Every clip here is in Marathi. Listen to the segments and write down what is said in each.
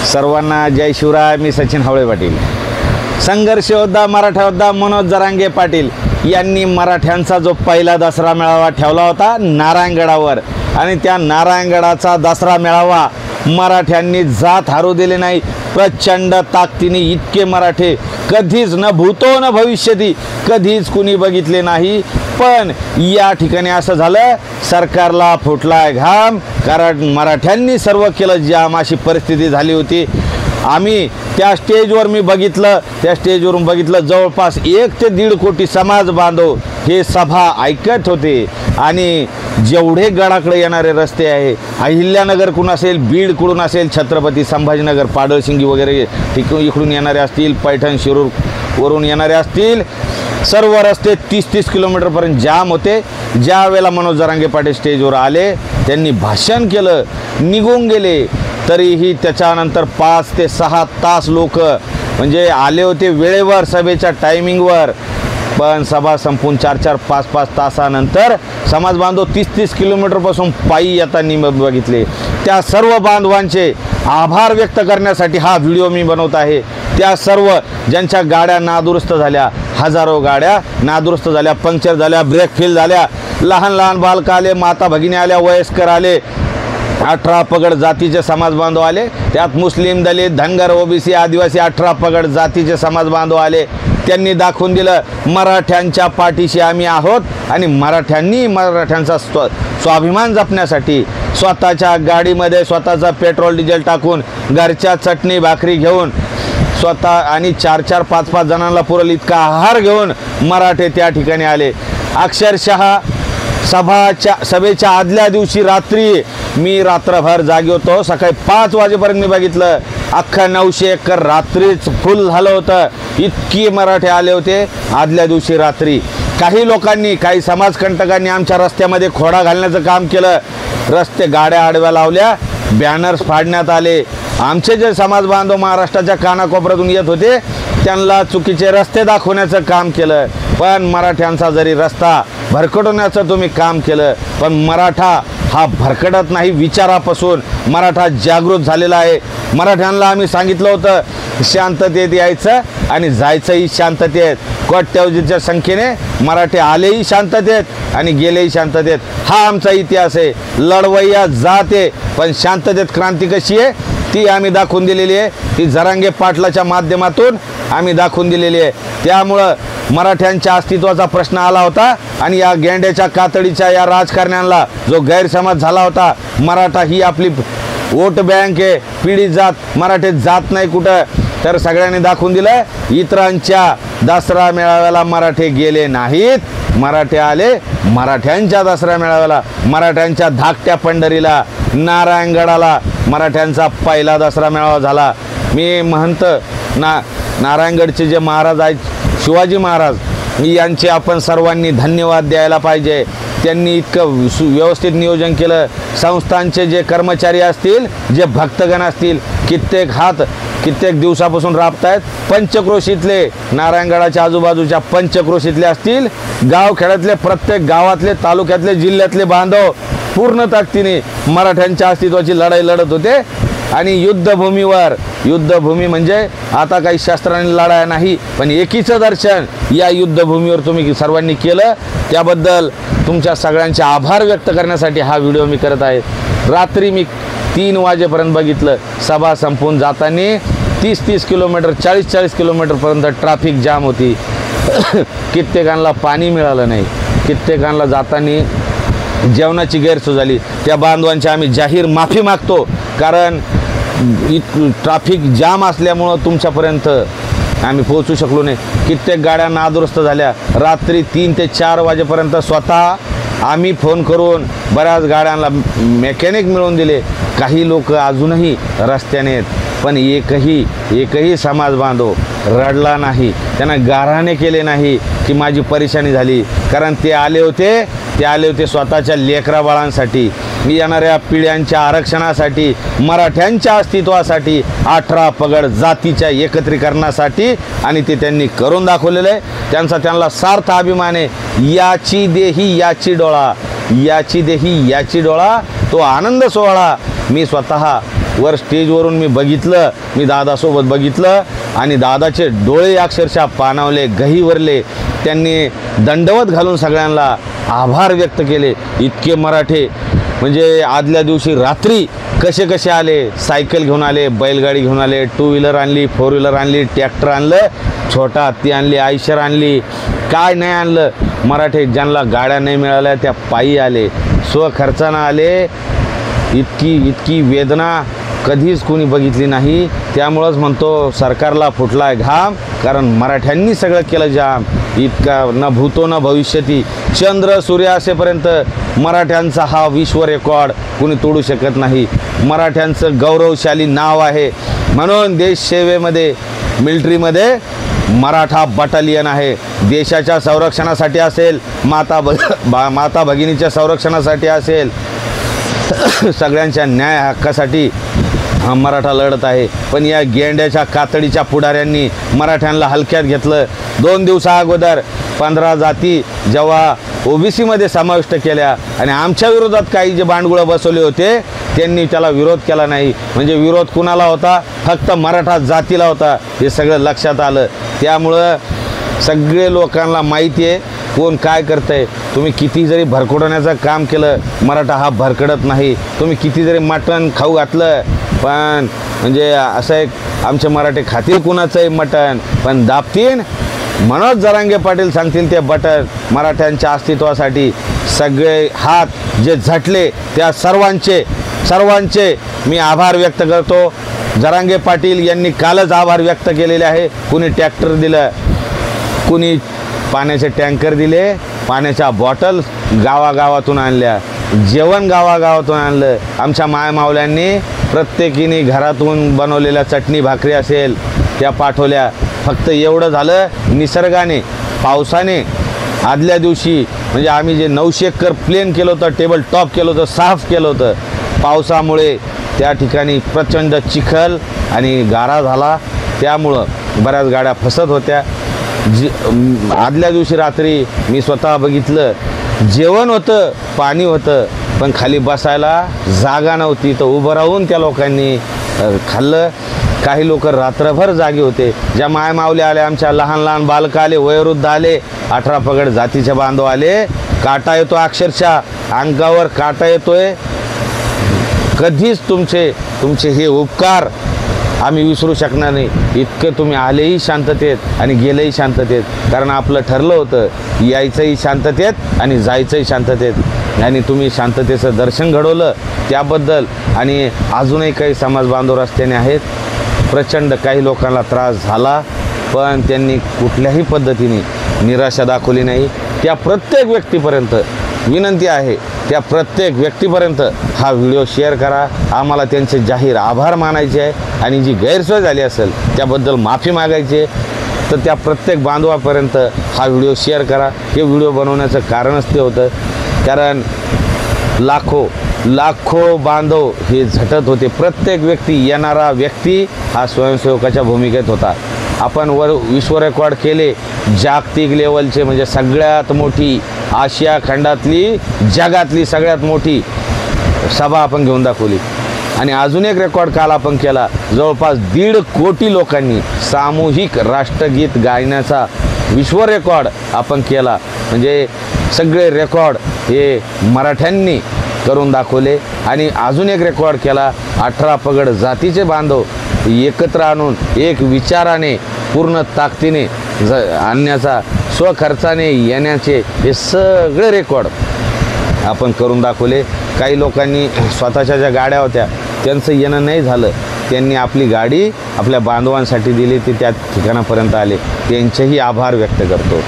सर्वांना जय शिवराय. मी सचिन हावळे पाटील. संघर्ष योद्धा मराठा योद्धा मनोज जरांगे पाटील यांनी मराठ्यांचा जो पहिला दसरा मेळावा ठेवला होता नारायणगडावर, आणि त्या नारायणगडाचा दसरा मेळावा मराठ्यांनी जात हारू दिले नाही. प्रचंड ताकदीने इतके मराठे कधीच न भूतो न भविष्यती कधीच कुणी बघितले नाही. पण या ठिकाणी असं झालं, सरकारला फुटलाय घाम, कारण मराठ्यांनी सर्व केलं जाम, अशी परिस्थिती झाली होती. आम्ही त्या स्टेजवर मी बघितलं, त्या स्टेजवरून बघितलं जवळपास 1 ते 1.5 कोटी समाज बांधव हे सभा ऐकत होते. आणि जेवढे गडाकडे येणारे रस्ते आहे, अहिल्यानगरकडून असेल, बीडकडून असेल, छत्रपती संभाजीनगर, पाडळशिंगी वगैरे इकडून येणारे असतील, पैठण शिरूरवरून येणारे असतील, सर्व रस्ते 30-30 किलोमीटरपर्यंत जाम होते. ज्या वेळेला मनोज जरांगे पाटील स्टेजवर आले, त्यांनी भाषण केलं, निघून गेले, तरीही त्याच्यानंतर 5 ते 6 तास लोक म्हणजे आले होते वेळेवर, सभेच्या टायमिंगवर. पण सभा संपून 4-4, 5-5 तासानंतर समाज बांधव 30-30 किलोमीटरपासून पायी येताना बघितले. त्या सर्व बांधवांचे आभार व्यक्त करण्यासाठी हा व्हिडिओ मी बनवत आहे. त्या सर्व ज्यांच्या गाड्या नादुरुस्त झाल्या, हजारो गाड्या नादुरुस्त झाल्या, पंक्चर झाल्या, ब्रेक फेल झाल्या, लहान लहान बालकं आले, माता भगिनी आल्या, वयस्कर आले, 18 पगड जातीचे समाज बांधव आले, त्यात मुस्लिम, दलित, धनगर, ओबीसी, आदिवासी 18 पगड जातीचे समाज बांधव आले. त्यांनी दाखवून दिलं मराठ्यांच्या पाठीशी आम्ही आहोत, आणि मराठ्यांचा स्वाभिमान जपण्यासाठी स्वतःच्या गाडीमध्ये स्वतःचा पेट्रोल डिझेल टाकून, घरच्या चटणी भाकरी घेऊन, स्वतः आणि 4-4, 5-5 जणांना पुरेल इतका आहार घेऊन मराठे त्या ठिकाणी आले. अक्षरशः सभेच्या आदल्या दिवशी रात्री मी रात्रभर जागी होतो. सकाळी 5 वाजेपर्यंत मी बघितलं, अख्खा 900 एकर रात्रीच फुल झालं होतं. इतकी मराठे आले होते आदल्या दिवशी रात्री. काही लोकांनी, काही समाजकंटकांनी आमच्या रस्त्यामध्ये खोडा घालण्याचं काम केलं. गाड्या आडव्या लावल्या, बॅनर्स फाडण्यात आले. आमचे जे समाज बांधव महाराष्ट्राच्या कानाकोपऱ्यातून येत होते त्यांना चुकीचे रस्ते दाखवण्याचं काम केलं. पण मराठ्यांचा जरी रस्ता भरकटवण्याचं तुम्ही काम केलं, पण मराठा हा भरकटत नाही. विचारापासून मराठा जागृत झालेला आहे. मराठ्यांना आम्ही सांगितलं होतं शांततेत यायचं आणि जायचंही शांततेत. कोट्यवधीच्या संख्येने मराठे आलेही शांततेत आणि गेलेही शांततेत. हा आमचा इतिहास आहे. लढवय्या जात आहे, पण शांततेत क्रांती कशी आहे ती आम्ही दाखवून दिलेली आहे. ती जरांगे पाटलाच्या माध्यमातून आम्ही दाखवून दिलेली आहे. त्यामुळं मराठ्यांच्या अस्तित्वाचा प्रश्न आला होता, आणि या गेंड्याच्या कातडीच्या या राजकारण्यांना जो गैरसमज झाला होता, मराठा ही आपली वोट बँक आहे, पीडित जात, मराठे जात नाही कुठं, तर सगळ्यांनी दाखवून दिलं. इतरांच्या दसरा मेळाव्याला मराठे गेले नाहीत, मराठे आले मराठ्यांच्या दसरा मेळाव्याला. मराठ्यांच्या धाकट्या पंढरीला, नारायणगडाला मराठ्यांचा पहिला दसरा मेळावा झाला. मी महंत नारायणगडचे जे महाराज आहेत, शिवाजी महाराज, यांचे आपण सर्वांनी धन्यवाद द्यायला पाहिजे. त्यांनी इतकं व्यवस्थित नियोजन केलं. संस्थांचे जे कर्मचारी असतील, जे भक्तगण असतील, कित्येक दिवसापासून राबतायत. पंचक्रोशीतले, नारायणगडाच्या आजूबाजूच्या पंचक्रोशीतले असतील, गावखेड्यातले, प्रत्येक गावातले, तालुक्यातले, जिल्ह्यातले बांधव पूर्ण ताकदीने मराठ्यांच्या अस्तित्वाची लढाई लढत होते. आणि युद्धभूमी म्हणजे आता काही शस्त्रांनी लढाया नाही, पण एकीचं दर्शन या युद्धभूमीवर तुम्ही सर्वांनी केलं. त्याबद्दल तुमच्या सगळ्यांचे आभार व्यक्त करण्यासाठी हा व्हिडिओ मी करत आहे. रात्री मी 3 वाजेपर्यंत बघितलं. सभा संपून जाताना 30-30 किलोमीटर, 40-40 किलोमीटरपर्यंत ट्रॅफिक जाम होती. कित्येकांना पाणी मिळालं नाही, कित्येकांना जाताना जेवणाची गैरसोय झाली. त्या बांधवांची आम्ही जाहीर माफी मागतो, कारण ट्रॅफिक जाम असल्यामुळं तुमच्यापर्यंत आम्ही पोहोचू शकलो नाही. कित्येक गाड्या नादुरुस्त झाल्या. रात्री 3 ते 4 वाजेपर्यंत स्वतः आम्ही फोन करून बऱ्याच गाड्यांना मेकॅनिक मिळवून दिले. काही लोक अजूनही रस्त्याने आहेत, पण एकही समाज बांधव रडला नाही, त्यांना गाऱ्हाणे केले नाही की माझी परेशानी झाली. कारण ते आले होते स्वतःच्या लेकरा बाळांसाठी, येणाऱ्या पिढ्यांच्या आरक्षणासाठी, मराठ्यांच्या अस्तित्वासाठी, 18 पगड जातीच्या एकत्रीकरणासाठी, आणि ते त्यांनी करून दाखवलेलं आहे. त्यांना सार्थ अभिमान आहे. याची देही याची डोळा, याची देही याची डोळा, तो आनंद सोहळा मी स्वतः वर स्टेजवरून मी बघितलं, मी दादासोबत बघितलं आणि दादाचे डोळे अक्षरशः पाणावले, गहीवरले. त्यांनी दंडवत घालून सगळ्यांना आभार व्यक्त केले. इतके मराठे म्हणजे आदल्या दिवशी रात्री कसे कसे आले, सायकल घेऊन आले, बैलगाडी घेऊन आले, टू व्हीलर आणली, फोर व्हीलर आणली, ट्रॅक्टर आणलं, छोटा हत्ती आणली, आयशर आणली, काय नाही आणलं. मराठे ज्यांना गाड्या नाही मिळाल्या त्या पायी आले, स्वखर्चानं आले. इतकी वेदना कधीच कोणी बघितली नाही. त्यामुळंच म्हणतो सरकारला फुटलाय घाम, कारण मराठ्यांनी सगळं केलं जाम. इतका न भूतो न भविष्यती, चंद्र सूर्य असेपर्यंत मराठ्यांचा हा विश्व रेकॉर्ड कोणी तोडू शकत नाही. मराठ्यांचं गौरवशाली नाव आहे. म्हणून देश सेवेमध्ये मिलिटरीमध्ये मराठा बटालियन आहे. देशाच्या संरक्षणासाठी असेल, माता भगिनीच्या संरक्षणासाठी असेल, सगळ्यांच्या न्याय हक्कासाठी हा मराठा लढत आहे. पण या गेंड्याच्या कातडीच्या पुढाऱ्यांनी मराठ्यांना हलक्यात घेतलं. 2 दिवसा अगोदर 15 जाती जेव्हा ओबीसीमध्ये समाविष्ट केल्या आणि आमच्या विरोधात काही जे बांडगुळं बसवले होते त्यांनी त्याला विरोध केला नाही. म्हणजे विरोध कुणाला होता? फक्त मराठा जातीला होता. हे सगळं लक्षात आलं. त्यामुळं सगळे लोकांना माहिती आहे कोण काय करतंय. तुम्ही किती जरी भरकटवण्याचं काम केलं, मराठा हा भरकडत नाही. तुम्ही किती जरी मटण खाऊ घातलं, पण म्हणजे असं एक आमचे मराठे खातील कुणाचंही मटण, पण दाबतीन मनोज जरांगे पाटील सांगतील ते बटन. मराठ्यांच्या अस्तित्वासाठी सगळे हात जे झटले त्या सर्वांचे मी आभार व्यक्त करतो. जरांगे पाटील यांनी कालच आभार व्यक्त केलेले आहे. कुणी ट्रॅक्टर दिलं, कुणी पाण्याचे टँकर दिले, पाण्याच्या बॉटल गावागावातून आणल्या, जेवण गावागावातून आणलं. आमच्या मायमावल्यांनी प्रत्येकीने घरातून बनवलेल्या चटणी भाकरी असेल त्या पाठवल्या. फक्त एवढं झालं, निसर्गाने पावसाने आदल्या दिवशी म्हणजे आम्ही जे 900 एकर प्लेन केलं होतं, टेबल टॉप केलं होतं, साफ केलं होतं, पावसामुळे त्या ठिकाणी प्रचंड चिखल आणि गारा झाला. त्यामुळं बऱ्याच गाड्या फसत होत्या. आदल्या दिवशी रात्री मी स्वतः बघितलं, जेवण होतं, पाणी होतं, पण खाली बसायला जागा नव्हती. तर उभं राहून त्या लोकांनी खाल्लं. काही लोक रात्रभर जागे होते. ज्या मायमावल्या आल्या, आमच्या लहान लहान बालकं आले, वयोवृद्ध आले, 18 पगड जातीचे बांधव आले. काटा येतो, अक्षरशः अंगावर काटा येतोय. कधीच तुमचे हे उपकार आम्ही विसरू शकणार नाही. इतकं तुम्ही आलेही शांततेत आणि गेलेही शांततेत. कारण आपलं ठरलं होतं यायचंही शांततेत आणि जायचंही शांततेत, आणि तुम्ही शांततेचं दर्शन घडवलं त्याबद्दल. आणि अजूनही काही समाज बांधव रस्त्याने आहेत. प्रचंड काही लोकांना त्रास झाला, पण त्यांनी कुठल्याही पद्धतीने निराशा दाखवली नाही. त्या प्रत्येक व्यक्तीपर्यंत विनंती आहे, त्या प्रत्येक व्यक्तीपर्यंत हा व्हिडिओ शेअर करा. आम्हाला त्यांचे जाहीर आभार मानायचे आहे आणि जी गैरसोय झाली असेल त्याबद्दल माफी मागायची आहे. तर त्या प्रत्येक बांधवापर्यंत हा व्हिडिओ शेअर करा. हे व्हिडिओ बनवण्याचं कारणच ते होतं, कारण लाखो बांधव हे झटत होते. प्रत्येक व्यक्ती, येणारा व्यक्ती हा स्वयंसेवकाच्या भूमिकेत होता. आपण विश्व रेकॉर्ड केले, जागतिक लेवलचे, म्हणजे सगळ्यात मोठी आशिया खंडातली, जगातली सगळ्यात मोठी सभा आपण घेऊन दाखवली. आणि अजून एक रेकॉर्ड काल आपण केला, जवळपास 1.5 कोटी लोकांनी सामूहिक राष्ट्रगीत गायनाचा विश्व रेकॉर्ड आपण केला. म्हणजे सगळे रेकॉर्ड हे मराठ्यांनी करून दाखवले. आणि अजून एक रेकॉर्ड केला, 18 पगड जातीचे बांधव एकत्र आणून एक विचाराने पूर्ण ताकदीने आणण्याचा, स्वखर्चाने येण्याचे, हे सगळे रेकॉर्ड आपण करून दाखवले. काही लोकांनी स्वतःच्या ज्या गाड्या होत्या त्यांचं येणं नाही झालं, त्यांनी आपली गाडी आपल्या बांधवांसाठी दिली, ते त्या ठिकाणापर्यंत आले. त्यांचेही आभार व्यक्त करतो.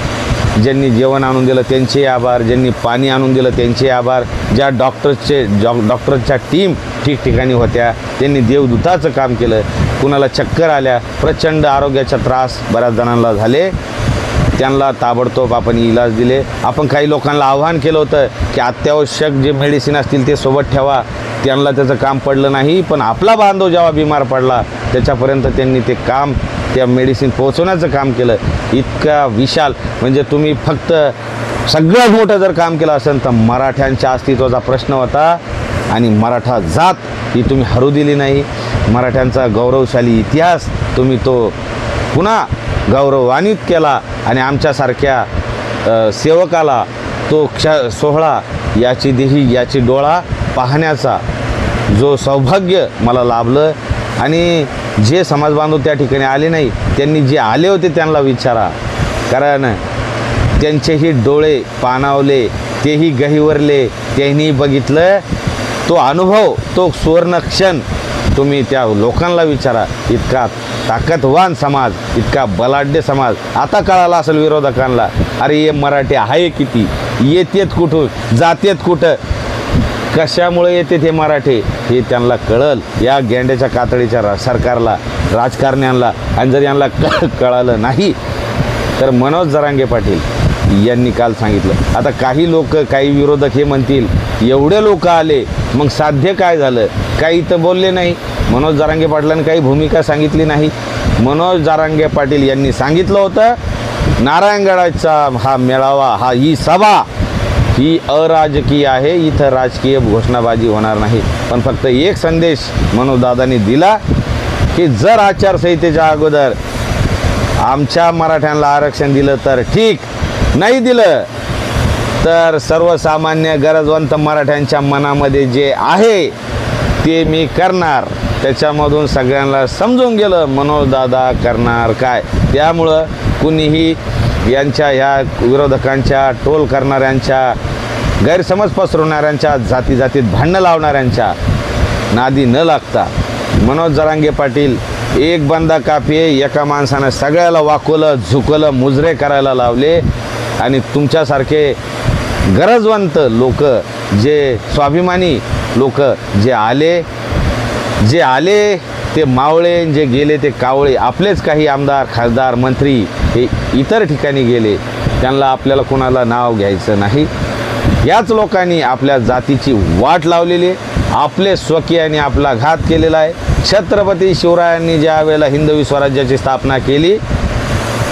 ज्यांनी जेवण आणून दिलं त्यांचे आभार, ज्यांनी पाणी आणून दिलं त्यांचे आभार, ज्या डॉक्टरच्या टीम ठिकठिकाणी होत्या त्यांनी देवदूताचं काम केलं. कुणाला चक्कर आल्या, प्रचंड आरोग्याचा त्रास बऱ्याच जणांना झाले, त्यांना ताबडतोब आपण इलाज दिले. आपण काही लोकांना आव्हान केलं होतं की अत्यावश्यक जे मेडिसिन असतील ते सोबत ठेवा, त्यांना त्याचं काम पडलं नाही. पण आपला बांधव जेव्हा बिमार पडला त्याच्यापर्यंत त्यांनी ते काम, त्या मेडिसिन पोहोचवण्याचं काम केलं. इतका विशाल, म्हणजे तुम्ही फक्त सगळ्यात मोठं जर काम केलं असेल तर मराठ्यांच्या अस्तित्वाचा प्रश्न होता, आणि मराठा जात ही तुम्ही हरू दिली नाही. मराठ्यांचा गौरवशाली इतिहास तुम्ही तो पुन्हा गौरवान्वित केला आणि आमच्यासारख्या सेवकाला तो सोहळा याची देही याची डोळा पाहण्याचा जो सौभाग्य मला लाभलं. आणि जे समाज बांधव त्या ठिकाणी आले नाही त्यांनी जे आले होते त्यांना विचारा, कारण त्यांचेही डोळे पाणावले, तेही गहिवरले, त्यांनी बघितलं तो अनुभव, तो सुवर्ण क्षण तुम्ही त्या लोकांना विचारा. इतका ताकदवान समाज, इतका बलाढ्य समाज. आता कळाला असेल विरोधकांना, अरे हे मराठी आहे किती, येतेत कुठून, जातेत कुठं, कशामुळे येते ते मराठी हे त्यांना कळल. या गेंड्याच्या कातडीच्या सरकारला, राजकारण्यांना. आणि जर यांना कळालं नाही तर मनोज जरांगे पाटील यांनी काल सांगितलं. आता काही लोक, काही विरोधक हे म्हणतील एवढे लोक आले मग साध्य काय झालं, काही तर बोलले नाही. मनोज जरांगे पाटलांनी काही भूमिका सांगितली नाही. मनोज जरांगे पाटील यांनी सांगितलं होतं नारायणगडाचा हा मेळावा, ही सभा ही अराजकीय आहे, इथं राजकीय घोषणाबाजी होणार नाही. पण फक्त एक संदेश मनोजदादांनी दिला की जर आचारसंहितेच्या अगोदर आमच्या मराठ्यांना आरक्षण दिलं तर ठीक, नाही दिलं तर सर्वसामान्य गरजवंत मराठ्यांच्या मनामध्ये जे आहे ते मी करणार. त्याच्यामधून सगळ्यांना समजून गेलं मनोजदादा करणार काय. त्यामुळं कुणीही यांच्या ह्या विरोधकांच्या, टोल करणाऱ्यांच्या, गैरसमज पसरवणाऱ्यांच्या, जातीत भांडणं लावणाऱ्यांच्या नादी न लागता मनोज जरांगे पाटील एक बंदा काफिये, एका माणसानं सगळ्याला वाकवलं, झुकवलं, मुजरे करायला लावले. आणि तुमच्यासारखे गरजवंत लोक, जे स्वाभिमानी लोक जे आले ते मावळे, जे गेले ते कावळे. आपलेच काही आमदार, खासदार, मंत्री हे इतर ठिकाणी गेले, त्यांना आपल्याला कोणाला नाव घ्यायचं नाही. याच लोकांनी आपल्या जातीची वाट लावलेली, आपले स्वकीयांनी आपला घात केलेला आहे. छत्रपती शिवरायांनी ज्या वेळेला हिंदवी स्वराज्याची स्थापना केली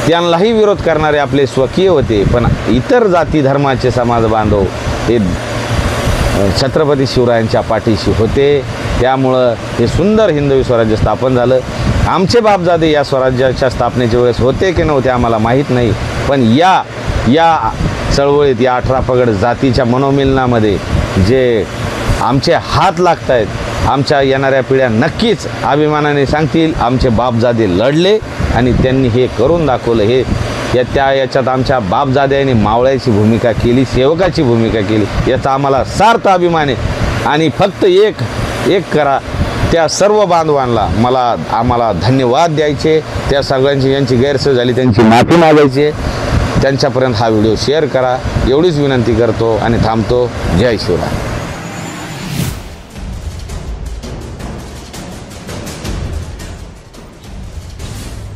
त्यांनाही विरोध करणारे आपले स्वकीय होते, पण इतर जाती धर्माचे समाज बांधव हे छत्रपती शिवरायांच्या पाठीशी होते. त्यामुळं हे सुंदर हिंदवी स्वराज्य स्थापन झालं. आमचे बापजादे या स्वराज्याच्या स्थापनेच्या वेळेस होते की नव्हते आम्हाला माहीत नाही, पण या चळवळीत, या 18 पगड जातीच्या मनोमिलनामध्ये जे आमचे हात लागत आहेत, आमच्या येणाऱ्या पिढ्या नक्कीच अभिमानाने सांगतील आमचे बापजादे लढले आणि त्यांनी हे करून दाखवलं. याच्यात आमच्या बापजाद्यांनी मावळ्याची भूमिका केली, सेवकाची भूमिका केली, याचा आम्हाला सार्थ अभिमान आहे. आणि फक्त एक करा, त्या सर्व बांधवांना आम्हाला धन्यवाद द्यायचे. त्या सगळ्यांची ज्यांची गैरसोय झाली त्यांची माफी मागायची. त्यांच्यापर्यंत हा व्हिडिओ शेअर करा एवढीच विनंती करतो आणि थांबतो. जय शिवराय.